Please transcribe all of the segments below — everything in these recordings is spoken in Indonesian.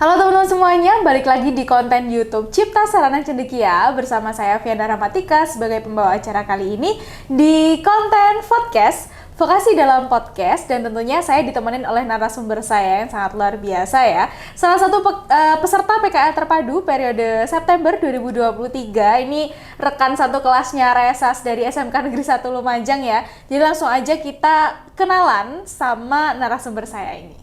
Halo teman-teman semuanya, balik lagi di konten YouTube Cipta Sarana Cendekia bersama saya Viana Rahmatika sebagai pembawa acara kali ini di konten podcast Vokasi dalam Podcast, dan tentunya saya ditemenin oleh narasumber saya yang sangat luar biasa ya. Salah satu peserta PKL terpadu periode September 2023. Ini rekan satu kelasnya Resas dari SMK Negeri 1 Lumajang ya. Jadi langsung aja kita kenalan sama narasumber saya ini.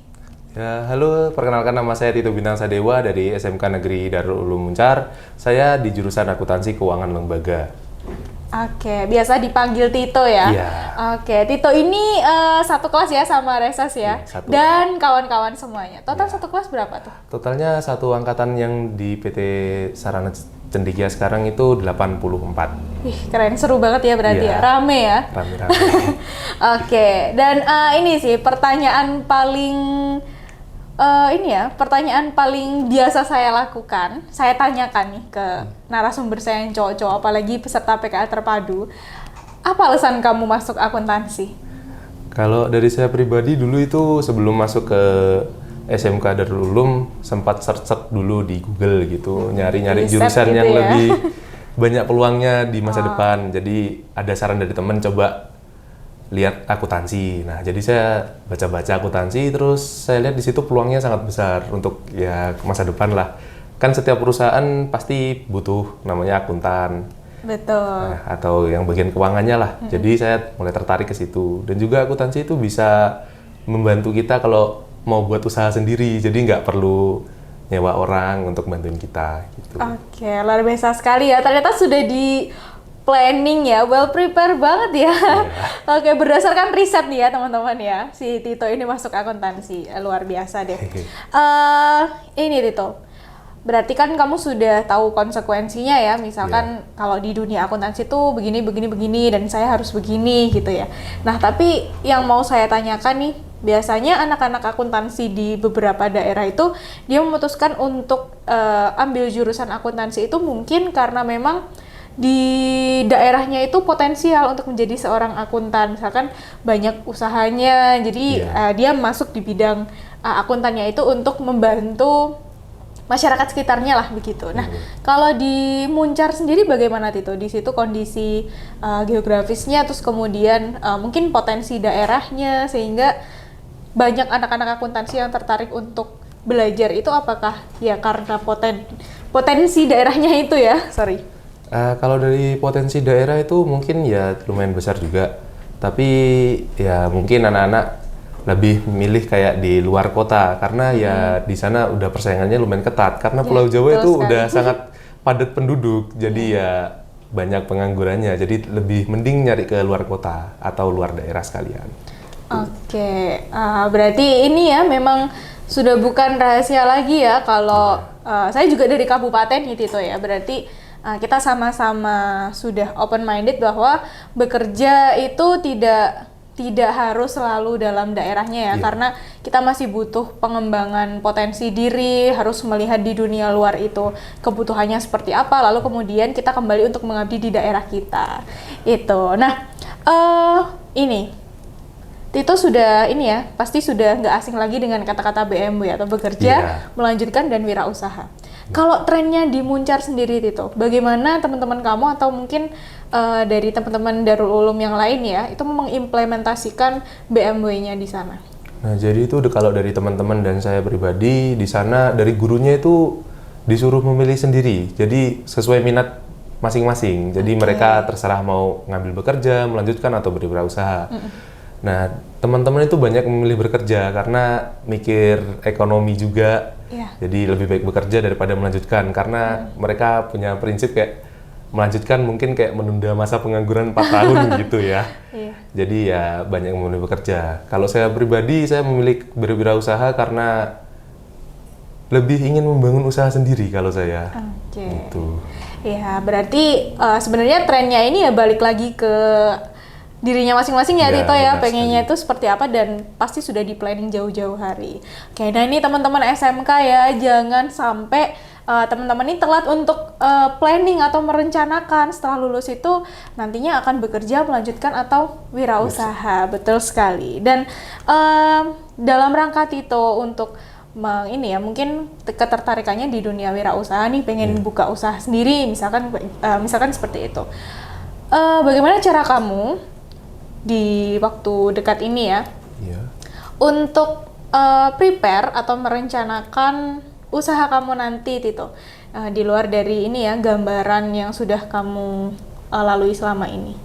Ya, halo, perkenalkan nama saya Tito Bintang Sadewa dari SMK Negeri Darul Ulum Muncar. Saya di jurusan Akuntansi Keuangan Lembaga. Oke, biasa dipanggil Tito ya? Iya. Oke, Tito ini satu kelas ya sama Resas ya? Iya, dan kawan-kawan semuanya. Total Iya. satu kelas berapa tuh? Totalnya satu angkatan yang di PT Sarana Cendekia sekarang itu 84. Wih, keren, seru banget ya berarti Iya. ya? Rame ya? Rame-rame. Oke, dan ini sih pertanyaan paling pertanyaan paling biasa saya lakukan, saya tanyakan nih ke narasumber saya yang cowok-cowok, apalagi peserta PKL terpadu. Apa alasan kamu masuk akuntansi? Kalau dari saya pribadi dulu itu sebelum masuk ke SMK Darul Ulum sempat search dulu di Google gitu, nyari-nyari Riset jurusan gitu yang ya. lebih banyak peluangnya di masa depan. Jadi ada saran dari teman coba lihat akuntansi. Nah, jadi saya baca-baca akuntansi, terus saya lihat di situ peluangnya sangat besar untuk ya ke masa depan lah. Kan setiap perusahaan pasti butuh namanya akuntan. Betul. Nah, atau yang bagian keuangannya lah. Jadi saya mulai tertarik ke situ. Dan juga akuntansi itu bisa membantu kita kalau mau buat usaha sendiri. Jadi nggak perlu nyewa orang untuk bantuin kita gitu. Oke, luar biasa sekali ya. Ternyata sudah di planning ya, well prepare banget ya. Oke, berdasarkan riset nih ya teman-teman ya, si Tito ini masuk akuntansi. Luar biasa deh. Ini Tito, berarti kan kamu sudah tahu konsekuensinya ya. Misalkan kalau di dunia akuntansi tuh begini, dan saya harus begini gitu ya. Nah, tapi yang mau saya tanyakan nih, biasanya anak-anak akuntansi di beberapa daerah itu dia memutuskan untuk ambil jurusan akuntansi itu mungkin karena memang di daerahnya itu potensial untuk menjadi seorang akuntan, misalkan banyak usahanya, jadi dia masuk di bidang akuntannya itu untuk membantu masyarakat sekitarnya lah begitu. Nah, kalau di Muncar sendiri bagaimana Tito? Di situ kondisi geografisnya, terus kemudian mungkin potensi daerahnya sehingga banyak anak-anak akuntansi yang tertarik untuk belajar itu, apakah ya karena potensi daerahnya itu ya? Sorry. Kalau dari potensi daerah itu mungkin ya lumayan besar juga, tapi ya mungkin anak-anak lebih milih kayak di luar kota karena ya di sana udah persaingannya lumayan ketat karena Pulau Jawa itu udah sangat padat penduduk, jadi ya banyak penganggurannya, jadi lebih mending nyari ke luar kota atau luar daerah sekalian. Oke, berarti ini ya memang sudah bukan rahasia lagi ya kalau saya juga dari kabupaten nih Tito ya, berarti kita sama-sama sudah open minded bahwa bekerja itu tidak harus selalu dalam daerahnya ya, karena kita masih butuh pengembangan potensi diri, harus melihat di dunia luar itu kebutuhannya seperti apa, lalu kemudian kita kembali untuk mengabdi di daerah kita itu. Nah, ini Tito sudah ini ya, pasti sudah nggak asing lagi dengan kata-kata BMW atau bekerja, melanjutkan, dan wirausaha. Kalau trennya di Muncar sendiri Tito, bagaimana teman-teman kamu atau mungkin dari teman-teman Darul Ulum yang lain ya, itu mengimplementasikan BMW-nya di sana? Nah, jadi itu kalau dari teman-teman dan saya pribadi di sana, dari gurunya itu disuruh memilih sendiri. Jadi sesuai minat masing-masing. Jadi mereka terserah mau ngambil bekerja, melanjutkan, atau berwirausaha. Nah, teman-teman itu banyak memilih bekerja karena mikir ekonomi juga. Jadi lebih baik bekerja daripada melanjutkan karena mereka punya prinsip kayak melanjutkan mungkin kayak menunda masa pengangguran 4 tahun gitu ya. Jadi ya banyak yang memilih bekerja. Kalau saya pribadi, saya memilih berwirausaha karena lebih ingin membangun usaha sendiri kalau saya. Gitu. Ya, berarti sebenarnya trennya ini ya balik lagi ke dirinya masing-masing ya Tito ya, pengennya itu seperti apa, dan pasti sudah di planning jauh-jauh hari. Oke, nah ini teman-teman SMK ya, jangan sampai teman-teman ini telat untuk planning atau merencanakan setelah lulus itu nantinya akan bekerja, melanjutkan, atau wirausaha. Betul sekali. Dan dalam rangka Tito untuk ini ya mungkin ketertarikannya di dunia wirausaha nih, pengen buka usaha sendiri misalkan seperti itu. Bagaimana cara kamu di waktu dekat ini ya untuk prepare atau merencanakan usaha kamu nanti Tito, di luar dari ini ya gambaran yang sudah kamu lalui selama ini?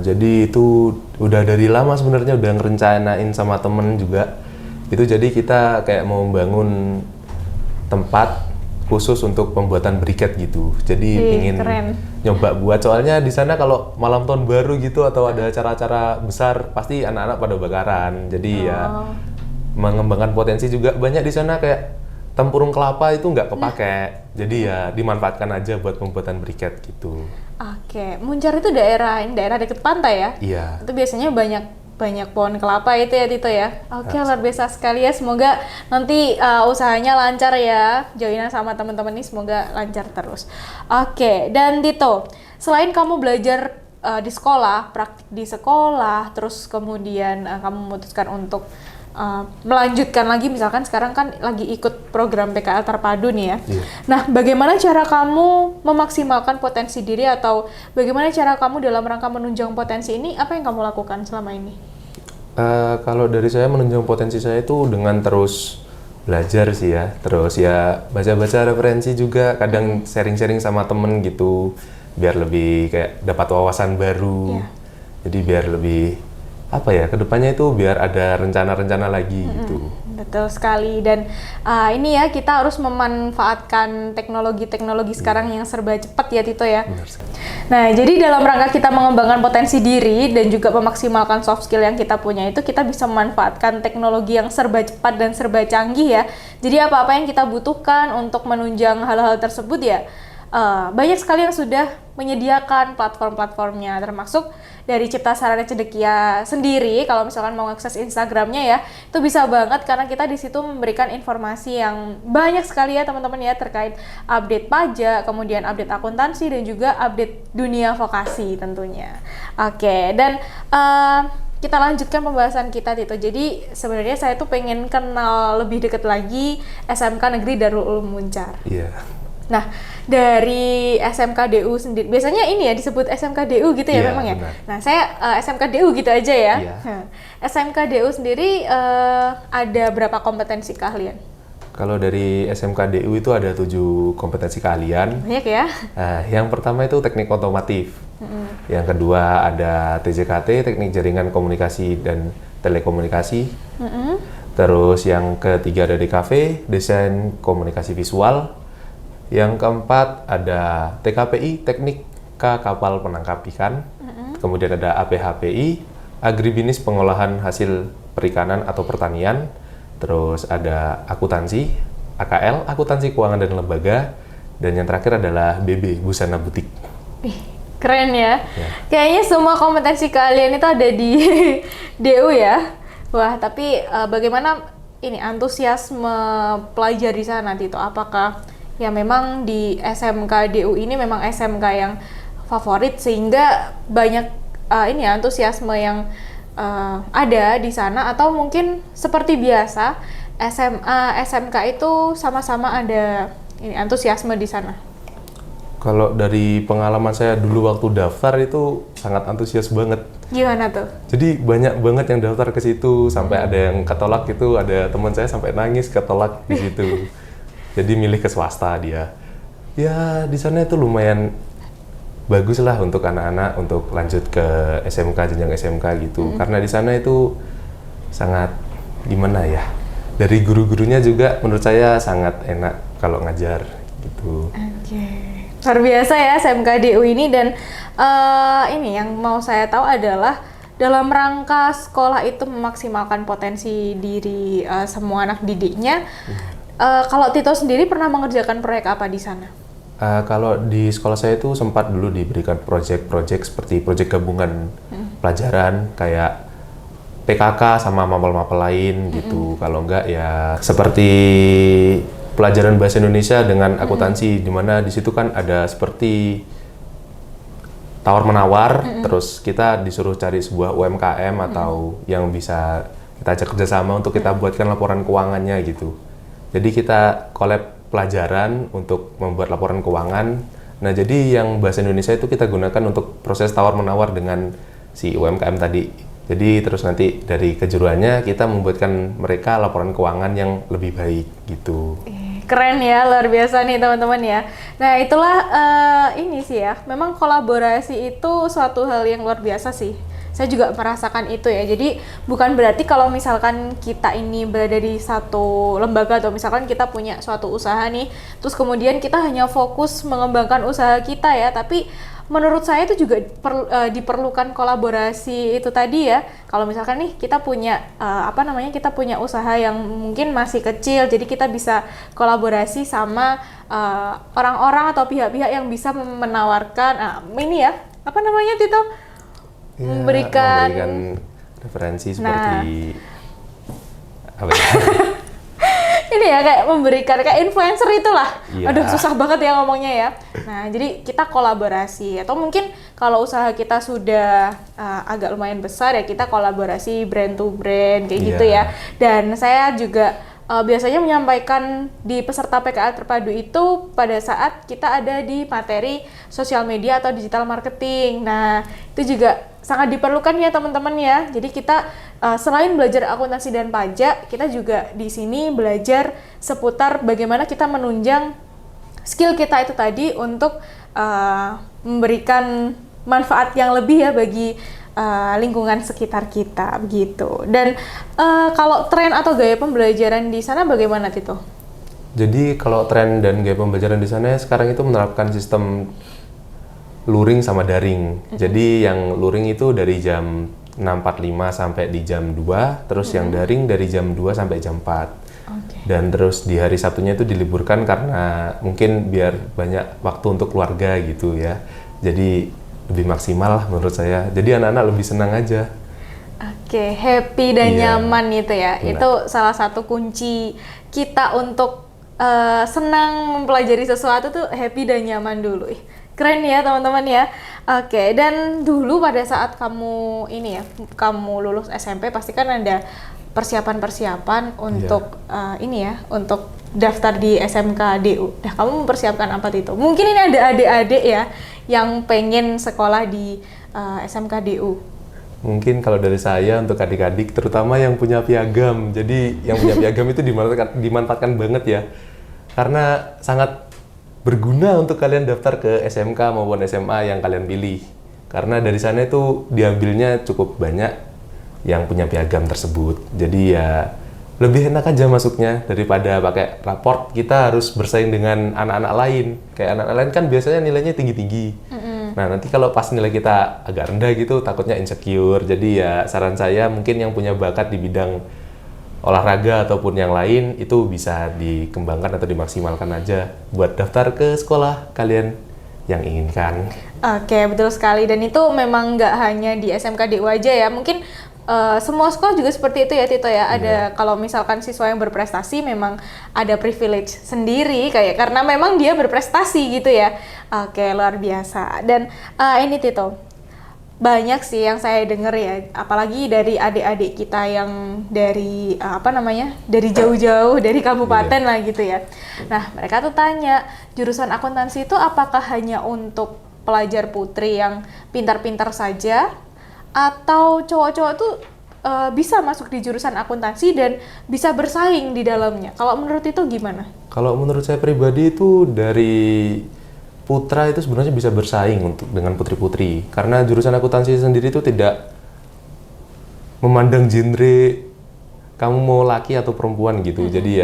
Jadi itu udah dari lama sebenarnya, udah ngerencanain sama temen juga. Itu jadi kita kayak mau bangun tempat khusus untuk pembuatan briket gitu. Jadi ingin nyoba buat, soalnya di sana kalau malam tahun baru gitu atau ada acara-acara besar pasti anak-anak pada bakaran. Jadi ya mengembangkan potensi juga banyak di sana, kayak tempurung kelapa itu nggak kepake. Jadi ya dimanfaatkan aja buat pembuatan briket gitu. Oke, Muncar itu daerah dekat pantai ya? Iya. Itu biasanya banyak pohon kelapa itu ya Tito ya. Oke, luar biasa sekali ya. Semoga nanti usahanya lancar ya. Joinan sama teman-teman ini semoga lancar terus. Oke, dan Tito, selain kamu belajar di sekolah, praktik di sekolah, terus kemudian kamu memutuskan untuk melanjutkan lagi, misalkan sekarang kan lagi ikut program PKL Terpadu nih ya. Nah, bagaimana cara kamu memaksimalkan potensi diri atau bagaimana cara kamu dalam rangka menunjang potensi ini? Apa yang kamu lakukan selama ini? Kalau dari saya menunjang potensi saya itu dengan terus belajar sih ya, terus ya baca-baca referensi juga, kadang sharing-sharing sama temen gitu, biar lebih kayak dapat wawasan baru. Jadi biar lebih kedepannya itu biar ada rencana-rencana lagi gitu. Betul sekali, dan ini ya kita harus memanfaatkan teknologi sekarang yang serba cepat ya Tito ya. Nah, jadi dalam rangka kita mengembangkan potensi diri dan juga memaksimalkan soft skill yang kita punya itu, kita bisa memanfaatkan teknologi yang serba cepat dan serba canggih ya. Jadi apa-apa yang kita butuhkan untuk menunjang hal-hal tersebut ya, banyak sekali yang sudah menyediakan platform-platformnya, termasuk dari Cipta Sarana Cendekia sendiri. Kalau misalkan mau akses Instagramnya ya, itu bisa banget karena kita di situ memberikan informasi yang banyak sekali ya teman-teman ya, terkait update pajak, kemudian update akuntansi dan juga update dunia vokasi tentunya. Oke, dan kita lanjutkan pembahasan kita Tito. Jadi sebenarnya saya tuh pengen kenal lebih dekat lagi SMK Negeri Darul Ulum Muncar. Nah, dari SMK-DU sendiri, biasanya ini ya disebut SMK-DU gitu ya memang ya? Benar. Nah, saya SMK-DU gitu aja ya. SMK-DU sendiri ada berapa kompetensi keahlian? Kalau dari SMK-DU itu ada 7 kompetensi keahlian. Banyak ya? Yang pertama itu teknik otomotif. Yang kedua ada TJKT, teknik jaringan komunikasi dan telekomunikasi. Terus yang ketiga ada DKV, desain komunikasi visual. Yang keempat ada TKPI, teknik kapal penangkap ikan. Kemudian ada APHPI, agribisnis pengolahan hasil perikanan atau pertanian. Terus ada akuntansi, AKL, akuntansi keuangan dan lembaga. Dan yang terakhir adalah BB, busana butik. Keren ya. Kayaknya semua kompetensi kalian itu ada di DU ya. Wah, tapi bagaimana ini antusiasme pelajar di sana Tito? Apakah ya memang di SMK DU ini memang SMK yang favorit sehingga banyak ini ya antusiasme yang ada di sana, atau mungkin seperti biasa SMK itu sama-sama ada ini antusiasme di sana? Kalau dari pengalaman saya dulu waktu daftar itu sangat antusias banget. Gimana tuh? Jadi banyak banget yang daftar ke situ, sampai ada yang ketolak gitu, ada teman saya sampai nangis ketolak di situ. Jadi milih ke swasta dia. Ya di sana itu lumayan bagus lah untuk anak-anak untuk lanjut ke SMK, jenjang SMK gitu. Karena di sana itu sangat gimana ya, dari guru-gurunya juga menurut saya sangat enak kalau ngajar gitu. Luar biasa ya SMK DU ini. Dan ini yang mau saya tahu adalah dalam rangka sekolah itu memaksimalkan potensi diri semua anak didiknya. Kalau Tito sendiri pernah mengerjakan proyek apa di sana? Kalau di sekolah saya itu sempat dulu diberikan proyek-proyek seperti proyek gabungan pelajaran kayak PKK sama mapel-mapel lain gitu. Kalau enggak ya seperti pelajaran bahasa Indonesia dengan akuntansi, di mana di situ kan ada seperti tawar-menawar, terus kita disuruh cari sebuah UMKM atau yang bisa kita ajak kerjasama untuk kita buatkan laporan keuangannya gitu. Jadi kita collab pelajaran untuk membuat laporan keuangan. Nah, jadi yang bahasa Indonesia itu kita gunakan untuk proses tawar-menawar dengan si UMKM tadi. Jadi terus nanti dari kejuruannya kita membuatkan mereka laporan keuangan yang lebih baik gitu. Keren ya, luar biasa nih teman-teman ya. Nah itulah ini sih ya, memang kolaborasi itu suatu hal yang luar biasa sih. Saya juga merasakan itu ya. Jadi bukan berarti kalau misalkan kita ini berada di satu lembaga atau misalkan kita punya suatu usaha nih, terus kemudian kita hanya fokus mengembangkan usaha kita ya, tapi menurut saya itu juga diperlukan kolaborasi itu tadi ya. Kalau misalkan nih kita punya kita punya usaha yang mungkin masih kecil, jadi kita bisa kolaborasi sama orang-orang atau pihak-pihak yang bisa menawarkan ini ya, apa namanya Tito? Ya, memberikan referensi seperti apa ya? ini ya, kayak memberikan kayak influencer itulah. Iya. Aduh susah banget ya ngomongnya ya. Nah jadi kita kolaborasi, atau mungkin kalau usaha kita sudah agak lumayan besar ya, kita kolaborasi brand to brand kayak gitu ya. Dan saya juga biasanya menyampaikan di peserta PKL terpadu itu pada saat kita ada di materi sosial media atau digital marketing. Nah itu juga sangat diperlukan ya teman-teman ya. Jadi kita selain belajar akuntansi dan pajak, kita juga di sini belajar seputar bagaimana kita menunjang skill kita itu tadi untuk memberikan manfaat yang lebih ya bagi lingkungan sekitar kita begitu. Dan kalau tren atau gaya pembelajaran di sana bagaimana Tito? Jadi kalau tren dan gaya pembelajaran di sana sekarang itu menerapkan sistem luring sama daring. Jadi yang luring itu dari jam 6.45 sampai di jam 2, terus yang daring dari jam 2 sampai jam 4. Dan terus di hari Sabtunya itu diliburkan karena mungkin biar banyak waktu untuk keluarga gitu ya. Jadi lebih maksimal lah menurut saya. Jadi anak-anak lebih senang aja. Oke, happy dan nyaman itu ya. Benar. Itu salah satu kunci kita untuk senang mempelajari sesuatu tuh happy dan nyaman dulu. Keren ya teman-teman ya. Oke, dan dulu pada saat kamu ini ya, kamu lulus SMP pasti kan ada persiapan-persiapan untuk ini ya, untuk daftar di SMK DU. Nah, kamu mempersiapkan apa itu? Mungkin ini ada adik-adik ya yang pengen sekolah di SMK DU. Mungkin kalau dari saya untuk adik-adik, terutama yang punya piagam. Jadi yang punya piagam itu dimanfaatkan banget ya. Karena sangat berguna untuk kalian daftar ke SMK maupun SMA yang kalian pilih. Karena dari sana itu diambilnya cukup banyak yang punya piagam tersebut. Jadi ya lebih enak aja masuknya daripada pakai raport. Kita harus bersaing dengan anak-anak lain. Kayak anak-anak lain kan biasanya nilainya tinggi-tinggi. Nah nanti kalau pas nilai kita agak rendah gitu takutnya insecure. Jadi ya saran saya mungkin yang punya bakat di bidang olahraga ataupun yang lain itu bisa dikembangkan atau dimaksimalkan aja buat daftar ke sekolah kalian yang inginkan. Oke, betul sekali. Dan itu memang nggak hanya di SMK DU aja ya. Mungkin semua sekolah juga seperti itu ya Tito ya. Ada kalau misalkan siswa yang berprestasi memang ada privilege sendiri kayak karena memang dia berprestasi gitu ya. Oke, luar biasa. Dan ini Tito, banyak sih yang saya dengar ya, apalagi dari adik-adik kita yang dari dari jauh-jauh dari kabupaten lah gitu ya. Nah, mereka tuh tanya, jurusan akuntansi itu apakah hanya untuk pelajar putri yang pintar-pintar saja, atau cowok-cowok tuh bisa masuk di jurusan akuntansi dan bisa bersaing di dalamnya? Kalau menurut itu gimana? Kalau menurut saya pribadi itu dari putra itu sebenarnya bisa bersaing dengan putri-putri karena jurusan akuntansi sendiri itu tidak memandang genre kamu mau laki atau perempuan gitu. Jadi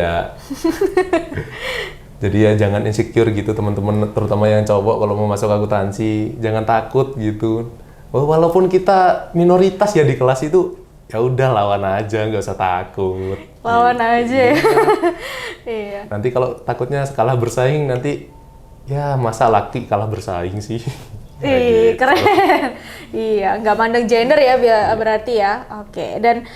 ya jangan insecure gitu teman-teman, terutama yang cowok kalau mau masuk akuntansi jangan takut gitu. Walaupun kita minoritas ya di kelas itu, ya udah lawan aja, nggak usah takut. Lawan aja. Iya. Nanti kalau takutnya kalah bersaing nanti ya masa laki kalah bersaing sih. Ih, keren. Iya, nggak mandang gender ya berarti ya. Oke, dan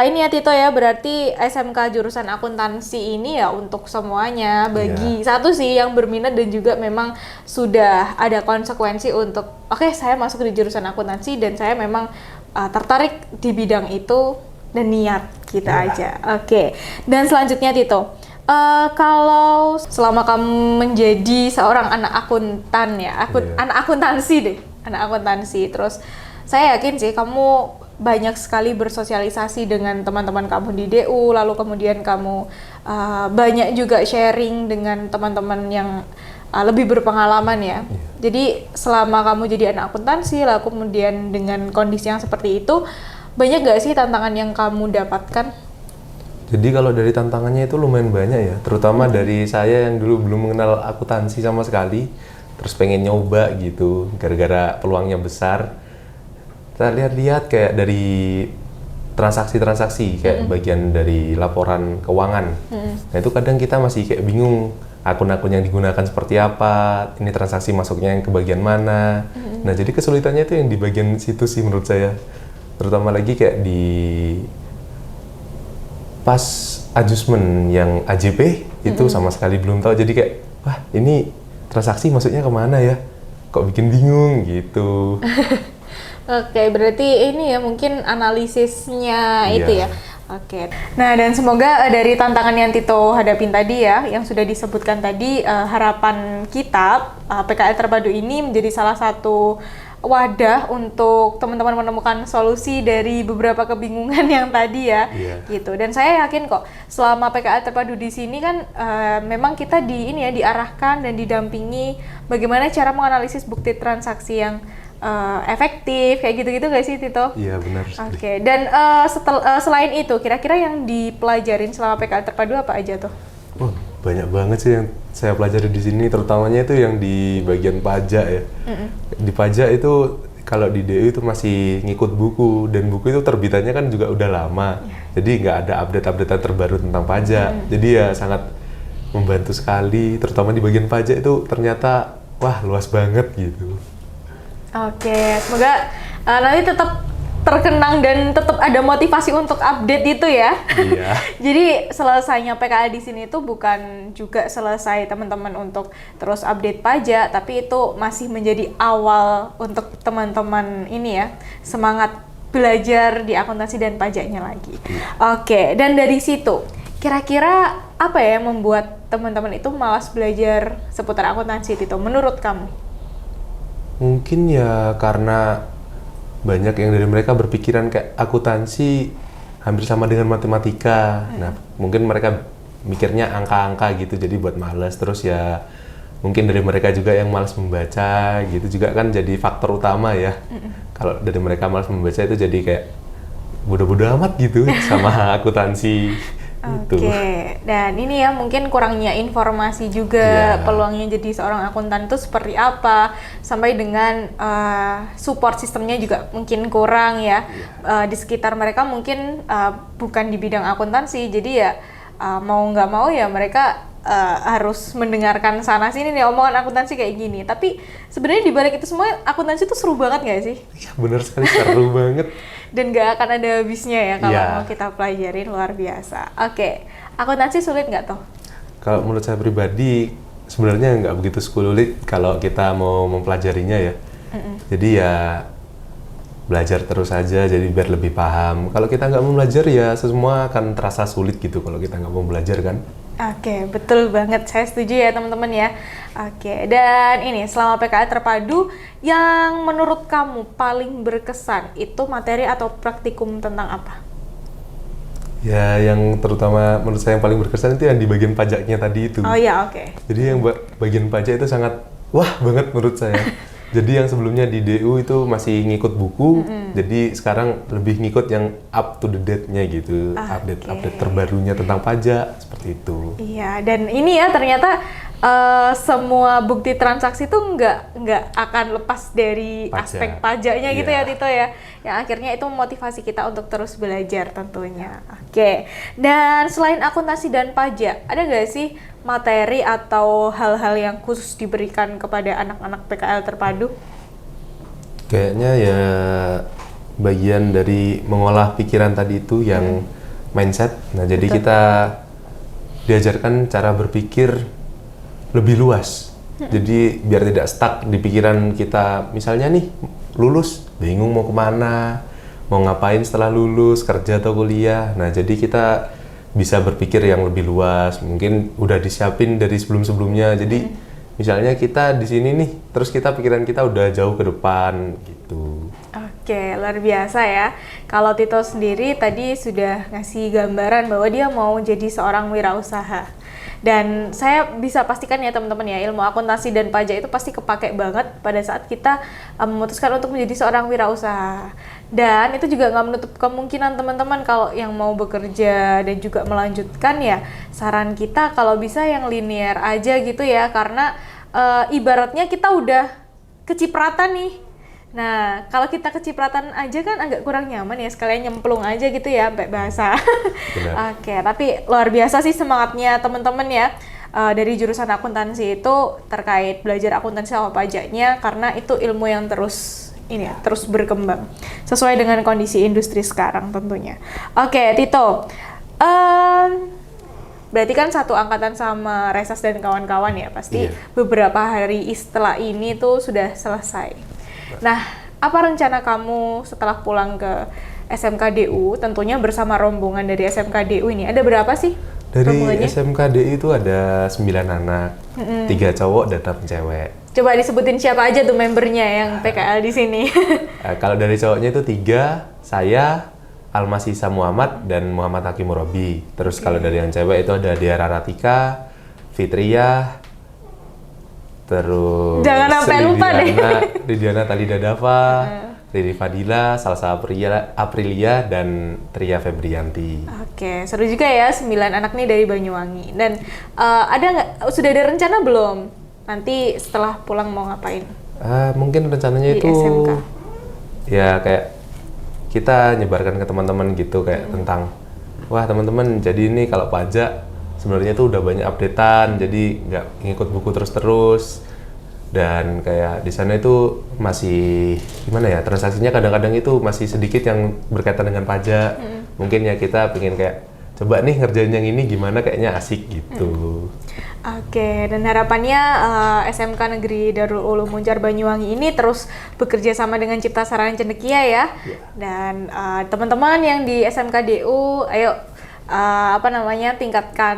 ini ya Tito ya, berarti SMK jurusan akuntansi ini ya untuk semuanya. Bagi satu sih yang berminat dan juga memang sudah ada konsekuensi untuk oke, saya masuk di jurusan akuntansi dan saya memang tertarik di bidang itu dan niat kita aja. Oke, dan selanjutnya Tito, Kalau selama kamu menjadi seorang anak akuntan ya, anak akuntansi deh, anak akuntansi, terus saya yakin sih kamu banyak sekali bersosialisasi dengan teman-teman kamu di DU, lalu kemudian kamu banyak juga sharing dengan teman-teman yang lebih berpengalaman ya. Jadi selama kamu jadi anak akuntansi, lalu kemudian dengan kondisi yang seperti itu, banyak gak sih tantangan yang kamu dapatkan? Jadi kalau dari tantangannya itu lumayan banyak ya, terutama dari saya yang dulu belum mengenal akuntansi sama sekali, terus pengen nyoba gitu, gara-gara peluangnya besar. Kita lihat-lihat kayak dari transaksi-transaksi, kayak bagian dari laporan keuangan. Nah itu kadang kita masih kayak bingung, akun-akun yang digunakan seperti apa, ini transaksi masuknya yang ke bagian mana. Nah jadi kesulitannya itu yang di bagian situ sih menurut saya, terutama lagi kayak di pas adjustment yang AJP itu sama sekali belum tahu, jadi kayak wah ini transaksi masuknya kemana ya, kok bikin bingung gitu. Oke, berarti ini ya mungkin analisisnya itu ya. Oke. Nah, dan semoga dari tantangan yang Tito hadapin tadi ya, yang sudah disebutkan tadi, harapan kita PKL Terpadu ini menjadi salah satu wadah untuk teman-teman menemukan solusi dari beberapa kebingungan yang tadi ya, gitu. Dan saya yakin kok selama PKL Terpadu di sini kan memang kita diarahkan dan didampingi bagaimana cara menganalisis bukti transaksi yang efektif, kayak gitu-gitu nggak sih Tito? Iya benar. Oke. Dan selain itu, kira-kira yang dipelajarin selama PKL Terpadu apa aja tuh? Banyak banget sih yang saya pelajari di sini, terutamanya itu yang di bagian pajak ya. Di pajak itu kalau di DU itu masih ngikut buku, dan buku itu terbitannya kan juga udah lama. Jadi nggak ada update-updatean terbaru tentang pajak. Jadi ya sangat membantu sekali, terutama di bagian pajak itu ternyata wah luas banget gitu. Oke, semoga nanti tetap terkenang dan tetap ada motivasi untuk update itu ya. Iya. Jadi selesainya PKL di sini itu bukan juga selesai teman-teman untuk terus update pajak, tapi itu masih menjadi awal untuk teman-teman ini ya, semangat belajar di akuntansi dan pajaknya lagi. Oke, dan dari situ kira-kira apa ya yang membuat teman-teman itu malas belajar seputar akuntansi itu menurut kamu? Mungkin ya karena banyak yang dari mereka berpikiran kayak akuntansi hampir sama dengan matematika. Nah, mungkin mereka mikirnya angka-angka gitu, jadi buat malas. Terus ya mungkin dari mereka juga yang malas membaca gitu juga kan jadi faktor utama ya. Kalau dari mereka malas membaca itu jadi kayak bodo-bodo amat gitu sama akuntansi. Oke, dan ini ya mungkin kurangnya informasi juga peluangnya jadi seorang akuntan itu seperti apa, sampai dengan support sistemnya juga mungkin kurang ya. Di sekitar mereka mungkin bukan di bidang akuntansi, jadi ya mau nggak mau ya mereka harus mendengarkan sana sini nih omongan akuntansi kayak gini. Tapi sebenarnya di balik itu semua akuntansi itu seru banget nggak sih? Iya benar sekali, seru banget. Dan gak akan ada habisnya ya kalau mau kita pelajarin, luar biasa. Oke, akuntansi sulit nggak toh? Kalau menurut saya pribadi sebenarnya nggak begitu sulit kalau kita mau mempelajarinya ya. Jadi ya belajar terus aja, jadi biar lebih paham. Kalau kita nggak mau belajar ya semua akan terasa sulit gitu kalau kita nggak mau belajar kan. Oke, betul banget. Saya setuju ya teman-teman ya. Oke, dan ini selama PKL Terpadu yang menurut kamu paling berkesan itu materi atau praktikum tentang apa? Ya, yang terutama menurut saya yang paling berkesan itu yang di bagian pajaknya tadi itu. Oh iya, oke. Jadi yang bagian pajak itu sangat wah banget menurut saya. Jadi yang sebelumnya di DU itu masih ngikut buku, jadi sekarang lebih ngikut yang up to the date-nya gitu, update terbarunya tentang pajak, seperti itu. Iya, dan ini ya ternyata semua bukti transaksi itu nggak akan lepas dari aspek pajaknya gitu ya Tito ya. Yang akhirnya itu memotivasi kita untuk terus belajar tentunya. Oke, dan selain akuntansi dan pajak, ada nggak sih materi atau hal-hal yang khusus diberikan kepada anak-anak PKL Terpadu? Kayaknya ya bagian dari mengolah pikiran tadi itu yang mindset. Nah, jadi kita diajarkan cara berpikir lebih luas. Jadi biar tidak stuck di pikiran kita. Misalnya nih, lulus, bingung mau kemana, mau ngapain setelah lulus, kerja atau kuliah. Nah, jadi kita bisa berpikir yang lebih luas, mungkin udah disiapin dari sebelum-sebelumnya. Jadi misalnya kita di sini nih, terus pikiran kita udah jauh ke depan gitu. Oke, luar biasa ya. Kalau Tito sendiri tadi sudah ngasih gambaran bahwa dia mau jadi seorang wirausaha. Dan saya bisa pastikan ya teman-teman ya, ilmu akuntansi dan pajak itu pasti kepake banget pada saat kita memutuskan untuk menjadi seorang wirausaha. Dan itu juga nggak menutup kemungkinan teman-teman kalau yang mau bekerja dan juga melanjutkan ya, saran kita kalau bisa yang linear aja gitu ya, karena ibaratnya kita udah kecipratan nih. Nah, kalau kita kecipratan aja kan agak kurang nyaman ya, sekalian nyemplung aja gitu ya, sampai bahasa. Oke, tapi luar biasa sih semangatnya teman-teman ya, dari jurusan akuntansi itu terkait belajar akuntansi sama pajaknya, karena itu ilmu yang terus berkembang sesuai dengan kondisi industri sekarang tentunya. Oke, Tito, berarti kan satu angkatan sama Resas dan kawan-kawan ya, pasti beberapa hari setelah ini tuh sudah selesai. Nah, apa rencana kamu setelah pulang ke SMKDU, tentunya bersama rombongan dari SMKDU ini? Ada berapa sih Dari SMKDU itu ada 9 anak, 3 cowok dan 6 cewek. Coba disebutin siapa aja tuh membernya yang PKL di sini. Kalau dari cowoknya itu 3, saya, Almasisa Muhammad, dan Muhammad Hakim Murabi. Terus kalau dari yang cewek itu ada Diara Ratika, Fitriah, terus jangan sampai lupa deh. Lidiana Talida Dava, Riri Fadila, Salsa Aprilia, dan Tria Febrianti. Oke, seru juga ya, 9 anak nih dari Banyuwangi. Dan sudah ada rencana belum? Nanti setelah pulang mau ngapain? Mungkin rencananya di itu SMK. Ya kayak kita nyebarkan ke teman-teman gitu, kayak tentang, wah teman-teman, jadi ini kalau pajak sebenarnya tuh udah banyak updatean, jadi nggak ngikut buku terus-terus. Dan kayak di sana itu masih gimana ya, transaksinya kadang-kadang itu masih sedikit yang berkaitan dengan pajak. Mungkin ya kita pengen kayak coba nih ngerjain yang ini gimana, kayaknya asik gitu. Oke, dan harapannya SMK Negeri Darul Ulum Muncar Banyuwangi ini terus bekerja sama dengan Cipta Sarana Cendekia ya. Dan teman-teman yang di SMKDU, ayo tingkatkan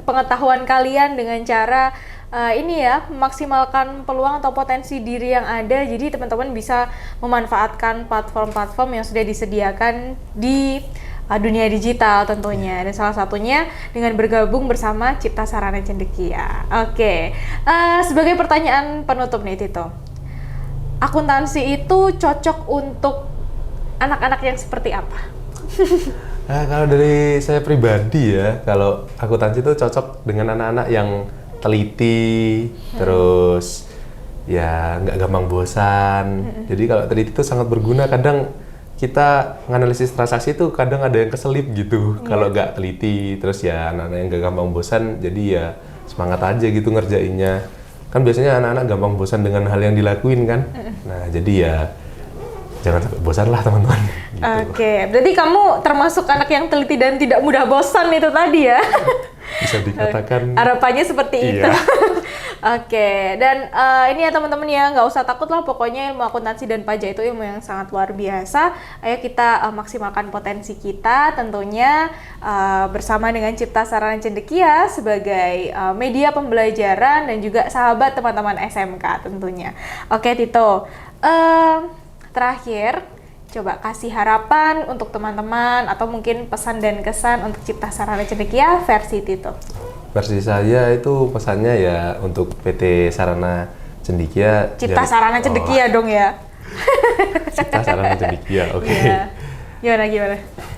pengetahuan kalian dengan cara memaksimalkan peluang atau potensi diri yang ada. Jadi teman-teman bisa memanfaatkan platform-platform yang sudah disediakan di dunia digital tentunya, dan salah satunya dengan bergabung bersama Cipta Sarana Cendekia. Oke, sebagai pertanyaan penutup nih Tito, akuntansi itu cocok untuk anak-anak yang seperti apa? Kalau dari saya pribadi ya, kalau akuntansi itu cocok dengan anak-anak yang teliti, terus ya nggak gampang bosan. Jadi kalau teliti itu sangat berguna. Kadang kita nganalisis transaksi itu kadang ada yang keselip gitu kalau nggak teliti. Terus ya anak-anak yang nggak gampang bosan, jadi ya semangat aja gitu ngerjainnya. Kan biasanya anak-anak gampang bosan dengan hal yang dilakuin kan. Nah jadi ya jangan sampai bosan lah teman-teman. Gitu. Oke, berarti kamu termasuk anak yang teliti dan tidak mudah bosan itu tadi ya? Bisa dikatakan. Harapannya seperti itu. Oke, dan ini ya teman-teman ya, nggak usah takut lah, pokoknya ilmu akuntansi dan pajak itu ilmu yang sangat luar biasa. Ayo kita maksimalkan potensi kita tentunya bersama dengan Cipta Sarana Cendekia sebagai media pembelajaran dan juga sahabat teman-teman SMK tentunya. Oke Tito, terakhir, coba kasih harapan untuk teman-teman atau mungkin pesan dan kesan untuk Cipta Sarana Cendekia versi Tito. Versi saya itu pesannya ya untuk PT Sarana Cendekia. Cipta Sarana Cendekia dong ya. Cipta Sarana Cendekia, oke. Gimana?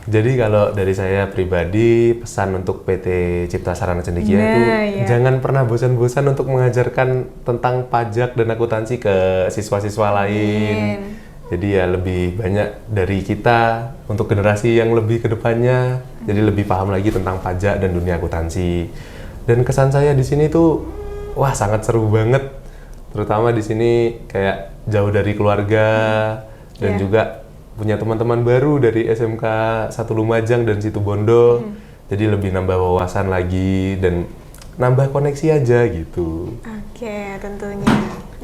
Jadi kalau dari saya pribadi, pesan untuk PT Cipta Sarana Cendekia itu jangan pernah bosan-bosan untuk mengajarkan tentang pajak dan akuntansi ke siswa-siswa lain. Jadi ya lebih banyak dari kita untuk generasi yang lebih ke depannya, jadi lebih paham lagi tentang pajak dan dunia akuntansi. Dan kesan saya di sini tuh, wah sangat seru banget. Terutama di sini kayak jauh dari keluarga dan juga punya teman-teman baru dari SMK 1 Lumajang dan Situbondo. Jadi lebih nambah wawasan lagi dan nambah koneksi aja gitu. Oke, tentunya.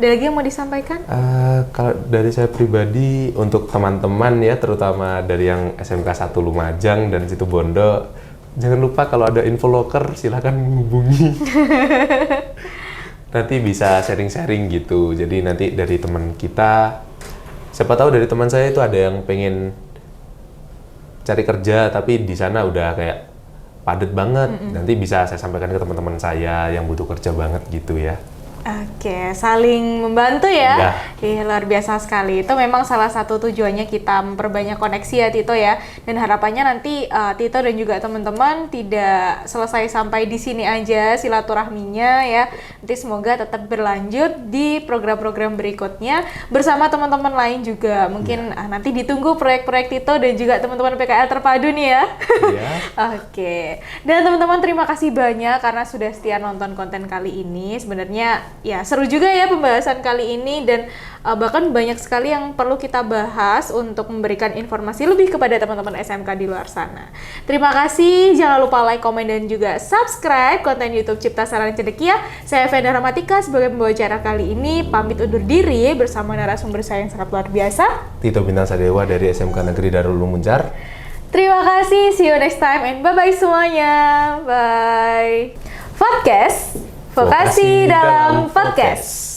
Ada lagi yang mau disampaikan? Kalau dari saya pribadi, untuk teman-teman ya, terutama dari yang SMK 1 Lumajang dan Situ Bondo, jangan lupa kalau ada info loker silahkan menghubungi. Nanti bisa sharing-sharing gitu. Jadi nanti dari teman kita, siapa tahu dari teman saya itu ada yang pengen cari kerja tapi di sana udah kayak padat banget. Nanti bisa saya sampaikan ke teman-teman saya yang butuh kerja banget gitu ya. Oke, saling membantu ya. Ya. Ih, luar biasa sekali. Itu memang salah satu tujuannya kita memperbanyak koneksi ya Tito ya. Dan harapannya nanti Tito dan juga teman-teman tidak selesai sampai di sini aja silaturahminya ya. Nanti semoga tetap berlanjut di program-program berikutnya bersama teman-teman lain juga. Mungkin nanti ditunggu proyek-proyek Tito dan juga teman-teman PKL terpadu nih ya. Ya. Oke. Dan teman-teman terima kasih banyak karena sudah setia nonton konten kali ini. Sebenarnya ya seru juga ya pembahasan kali ini dan bahkan banyak sekali yang perlu kita bahas untuk memberikan informasi lebih kepada teman-teman SMK di luar sana. Terima kasih, jangan lupa like, komen, dan juga subscribe konten YouTube Cipta Sarana Cendekia. Saya Venda Ramatika sebagai pembawa acara kali ini pamit undur diri bersama narasumber saya yang sangat luar biasa, Tito Bintang Sadewa dari SMK Negeri Darul Ulum Muncar. Terima kasih, see you next time and bye-bye semuanya. Bye. Podcast Vokasi dalam podcast.